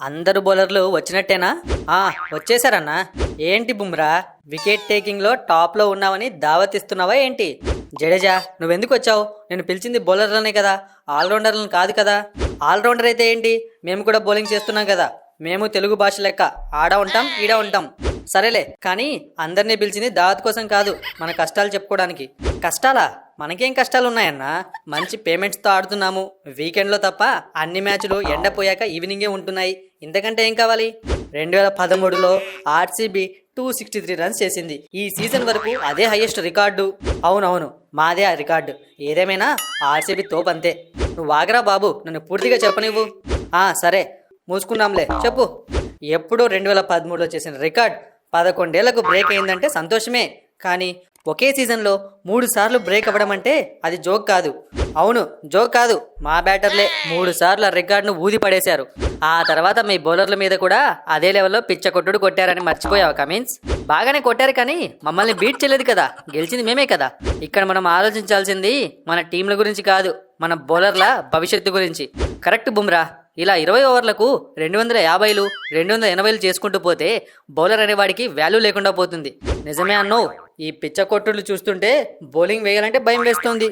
అందరు బౌలర్లు వచ్చినట్టేనా? ఆ వచ్చేసారన్నా. ఏంటి బుమ్రా, వికెట్ టేకింగ్ లో టాప్ లో ఉన్నావని దావత్ ఇస్తున్నావా ఏంటి? జడేజా, నువ్వెందుకు వచ్చావు? నేను పిలిచింది బౌలర్లనే కదా, ఆల్రౌండర్లను కాదు కదా. ఆల్రౌండర్ అయితే ఏంటి, మేము కూడా బౌలింగ్ చేస్తున్నాం కదా. మేము తెలుగు భాష లెక్క ఆడ ఉంటాం ఈడ ఉంటాం. సరేలే కానీ అందరినీ పిలిచింది దావత్ కోసం కాదు, మన కష్టాలు చెప్పుకోవడానికి. కష్టాలా? మనకేం కష్టాలు ఉన్నాయన్నా? మంచి పేమెంట్స్తో ఆడుతున్నాము. వీకెండ్లో తప్ప అన్ని మ్యాచ్లు ఎండపోయాక ఈవినింగే ఉంటున్నాయి. ఇంతకంటే ఏం కావాలి? 2013లో ఆర్సీబీ 263 రన్స్ చేసింది. ఈ సీజన్ వరకు అదే హైయెస్ట్ రికార్డు. అవునవును, మాదే ఆ రికార్డు. ఏదేమైనా ఆర్సీబీ తోపంతే. నువ్వు వాగరా బాబు, నన్ను పూర్తిగా చెప్పనివ్వు. సరే మూసుకున్నాంలే, చెప్పు. ఎప్పుడో 2013లో చేసిన రికార్డ్ 11 ఏళ్లకు బ్రేక్ అయిందంటే సంతోషమే. కానీ ఒకే సీజన్లో 3 సార్లు బ్రేక్ అవ్వడం అంటే అది జోక్ కాదు. అవును, జోక్ కాదు. మా బ్యాటర్లే 3 సార్లు ఆ రికార్డును ఊది పడేశారు. ఆ తర్వాత మీ బౌలర్ల మీద కూడా అదే లెవెల్లో పిచ్చ కొట్టుడు కొట్టారని మర్చిపోయావు కమిన్స్. బాగానే కొట్టారు కానీ మమ్మల్ని బీట్ చేయలేదు కదా, గెలిచింది మేమే కదా. ఇక్కడ మనం ఆలోచించాల్సింది మన టీంల గురించి కాదు, మన బౌలర్ల భవిష్యత్తు గురించి. కరెక్ట్ బుమ్రా. ఇలా 20 ఓవర్లకు 250లు 280లు చేసుకుంటూ పోతే బౌలర్ అనేవాడికి వాల్యూ లేకుండా పోతుంది. నిజమే అన్నో. ఈ పిచ్చ కొట్టుళ్ళు చూస్తుంటే బౌలింగ్ వేయాలంటే భయం వేస్తుంది.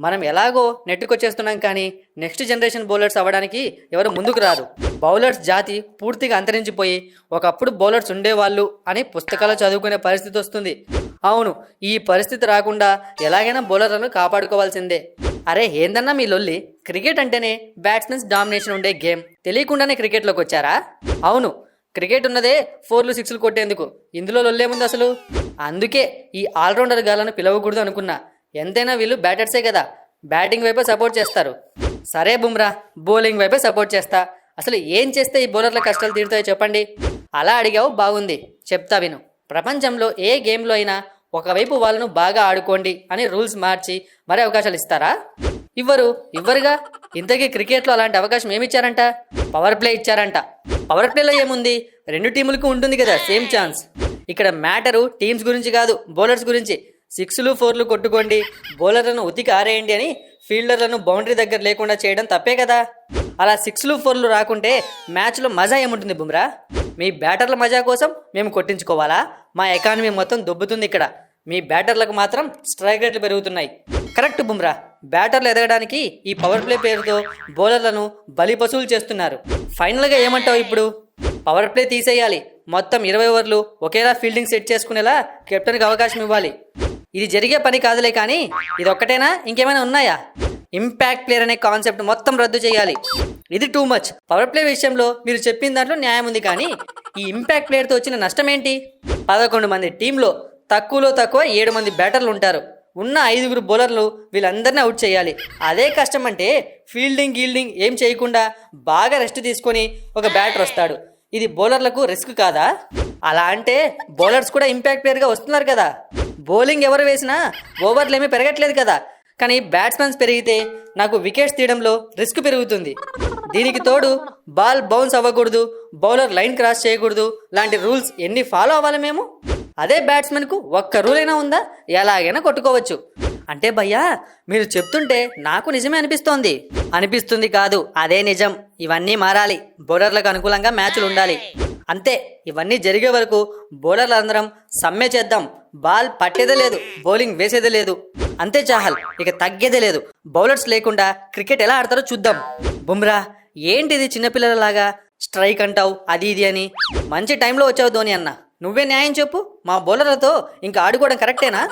మనం ఎలాగో నెట్టుకొచ్చేస్తున్నాం కానీ నెక్స్ట్ జనరేషన్ బౌలర్స్ అవ్వడానికి ఎవరు ముందుకు రారు. బౌలర్స్ జాతి పూర్తిగా అంతరించిపోయి ఒకప్పుడు బౌలర్స్ ఉండేవాళ్ళు అని పుస్తకాలు చదువుకునే పరిస్థితి వస్తుంది. అవును, ఈ పరిస్థితి రాకుండా ఎలాగైనా బౌలర్లను కాపాడుకోవాల్సిందే. అరే ఏందన్నా మీ లొల్లి? క్రికెట్ అంటేనే బ్యాట్స్మెన్స్ డామినేషన్ ఉండే గేమ్. తెలియకుండానే క్రికెట్లోకి వచ్చారా? అవును, క్రికెట్ ఉన్నదే 4లు 6లు కొట్టేందుకు. ఇందులో లొల్లేముంది అసలు? అందుకే ఈ ఆల్రౌండర్ గాలను పిలవకూడదు అనుకున్నా. ఎంతైనా వీళ్ళు బ్యాటర్సే కదా, బ్యాటింగ్ వైపే సపోర్ట్ చేస్తారు. సరే బుమ్రా, బౌలింగ్ వైపే సపోర్ట్ చేస్తా. అసలు ఏం చేస్తే ఈ బౌలర్ల కష్టాలు తీరుతాయో చెప్పండి. అలా అడిగావు, బాగుంది, చెప్తా విను. ప్రపంచంలో ఏ గేమ్లో అయినా ఒకవైపు వాళ్ళను బాగా ఆడుకోండి అని రూల్స్ మార్చి మరే అవకాశాలు ఇస్తారా? ఇవ్వరుగా. ఇంతకీ క్రికెట్లో అలాంటి అవకాశం ఏమిచ్చారంట? పవర్ ప్లే ఇచ్చారంట. పవర్ ప్లేలో ఏముంది, 2 టీములకు ఉంటుంది కదా సేమ్ ఛాన్స్. ఇక్కడ మ్యాటరు టీమ్స్ గురించి కాదు, బౌలర్స్ గురించి. 6లు 4లు కొట్టుకోండి, బౌలర్లను ఉతికి ఆరేయండి అని ఫీల్డర్లను బౌండరీ దగ్గర లేకుండా చేయడం తప్పే కదా. అలా 6లు 4లు రాకుంటే మ్యాచ్లో మజా ఏముంటుంది బుమ్రా? మీ బ్యాటర్ల మజా కోసం మేము కొట్టించుకోవాలా? మా ఎకానమీ మొత్తం దొబ్బుతుంది ఇక్కడ. మీ బ్యాటర్లకు మాత్రం స్ట్రైక్ రేట్లు పెరుగుతున్నాయి. కరెక్ట్ బుమ్రా. బ్యాటర్లు ఎదగడానికి ఈ పవర్ ప్లే పేరుతో బౌలర్లను బలి పశువులు చేస్తున్నారు. ఫైనల్గా ఏమంటావు ఇప్పుడు? పవర్ ప్లే తీసేయాలి. మొత్తం 20 ఓవర్లు ఒకేలా ఫీల్డింగ్ సెట్ చేసుకునేలా కెప్టెన్కి అవకాశం ఇవ్వాలి. ఇది జరిగే పని కాదులే కానీ ఇది ఒక్కటేనా, ఇంకేమైనా ఉన్నాయా? ఇంపాక్ట్ ప్లేయర్ అనే కాన్సెప్ట్ మొత్తం రద్దు చేయాలి. ఇది టూ మచ్. పవర్ ప్లే విషయంలో మీరు చెప్పిన దాంట్లో న్యాయం ఉంది కానీ ఈ ఇంపాక్ట్ ప్లేయర్తో వచ్చిన నష్టం ఏంటి? 11 మంది టీంలో తక్కువలో తక్కువ 7 మంది బ్యాటర్లు ఉంటారు. ఉన్న 5గురు బౌలర్లు వీళ్ళందరినీ అవుట్ చేయాలి. అదే కష్టం అంటే ఫీల్డింగ్ గీల్డింగ్ ఏం చేయకుండా బాగా రెస్ట్ తీసుకొని ఒక బ్యాటర్ వస్తాడు. ఇది బౌలర్లకు రిస్క్ కాదా? అలా అంటే బౌలర్స్ కూడా ఇంపాక్ట్ ప్లేయర్గా వస్తున్నారు కదా. బౌలింగ్ ఎవరు వేసినా ఓవర్లు ఏమీ పెరగట్లేదు కదా. కానీ బ్యాట్స్మెన్స్ పెరిగితే నాకు వికెట్స్ తీయడంలో రిస్క్ పెరుగుతుంది. దీనికి తోడు బాల్ బౌన్స్ అవ్వకూడదు, బౌలర్ లైన్ క్రాస్ చేయకూడదు లాంటి రూల్స్ ఎన్ని ఫాలో అవ్వాలి మేము? అదే బ్యాట్స్మెన్కు ఒక్క రూల్ అయినా ఉందా? ఎలాగైనా కొట్టుకోవచ్చు. అంటే భయ్యా, మీరు చెప్తుంటే నాకు నిజమే అనిపిస్తుంది కాదు, అదే నిజం. ఇవన్నీ మారాలి. బౌలర్లకు అనుకూలంగా మ్యాచ్లు ఉండాలి. అంతే. ఇవన్నీ జరిగే వరకు బౌలర్లందరం సమ్మె చేద్దాం. బాల్ పట్టేదే లేదు, బౌలింగ్ వేసేదే లేదు. అంతే చాహల్, ఇక తగ్గేదే లేదు. బౌలర్స్ లేకుండా క్రికెట్ ఎలా ఆడతారో చూద్దాం. బుమ్రా, ఏంటిది చిన్నపిల్లలలాగా స్ట్రైక్ అంటావు అది ఇది అని? మంచి టైంలో వచ్చావు ధోని అన్న. నువ్వే న్యాయం చెప్పు. మా బౌలర్లతో ఇంకా ఆడుకోవడం కరెక్టేనా?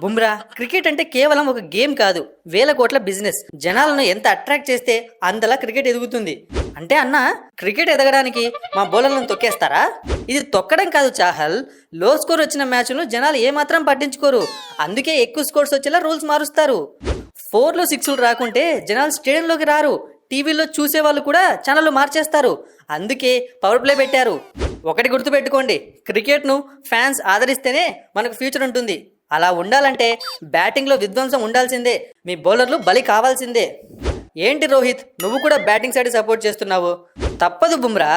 బుమ్రా, క్రికెట్ అంటే కేవలం ఒక గేమ్ కాదు, వేల కోట్ల బిజినెస్. జనాలను ఎంత అట్రాక్ట్ చేస్తే అంతలా క్రికెట్ ఎదుగుతుంది. అంటే అన్న, క్రికెట్ ఎదగడానికి మా బౌలర్లను తొక్కేస్తారా? ఇది తొక్కడం కాదు చాహల్. లో స్కోర్ వచ్చిన మ్యాచ్ను జనాలు ఏమాత్రం పట్టించుకోరు. అందుకే ఎక్కువ స్కోర్స్ వచ్చేలా రూల్స్ మారుస్తారు. 4లు 6లు రాకుంటే జనాలు స్టేడియంలోకి రారు. టీవీలో చూసేవాళ్ళు కూడా ఛానళ్ళు మార్చేస్తారు. అందుకే పవర్ ప్లే పెట్టారు. ఒకటి గుర్తుపెట్టుకోండి, క్రికెట్ను ఫ్యాన్స్ ఆదరిస్తేనే మనకు ఫ్యూచర్ ఉంటుంది. అలా ఉండాలంటే బ్యాటింగ్లో విధ్వంసం ఉండాల్సిందే, మీ బౌలర్లు బలి కావాల్సిందే. ఏంటి రోహిత్, నువ్వు కూడా బ్యాటింగ్ సైడ్ సపోర్ట్ చేస్తున్నావు? తప్పదు బుమ్రా.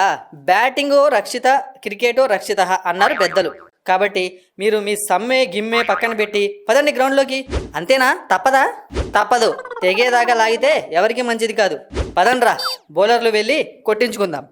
బ్యాటింగో రక్షిత, క్రికెటో రక్షిత అన్నారు పెద్దలు. కాబట్టి మీరు మీ సమ్మె గిమ్మే పక్కన పెట్టి పదండి గ్రౌండ్లోకి. అంతేనా? తప్పదా? తప్పదు. తెగేదాకా లాగితే ఎవరికి మంచిది కాదు. పదండ్రా, బౌలర్లు వెళ్ళి కొట్టించుకుందాం.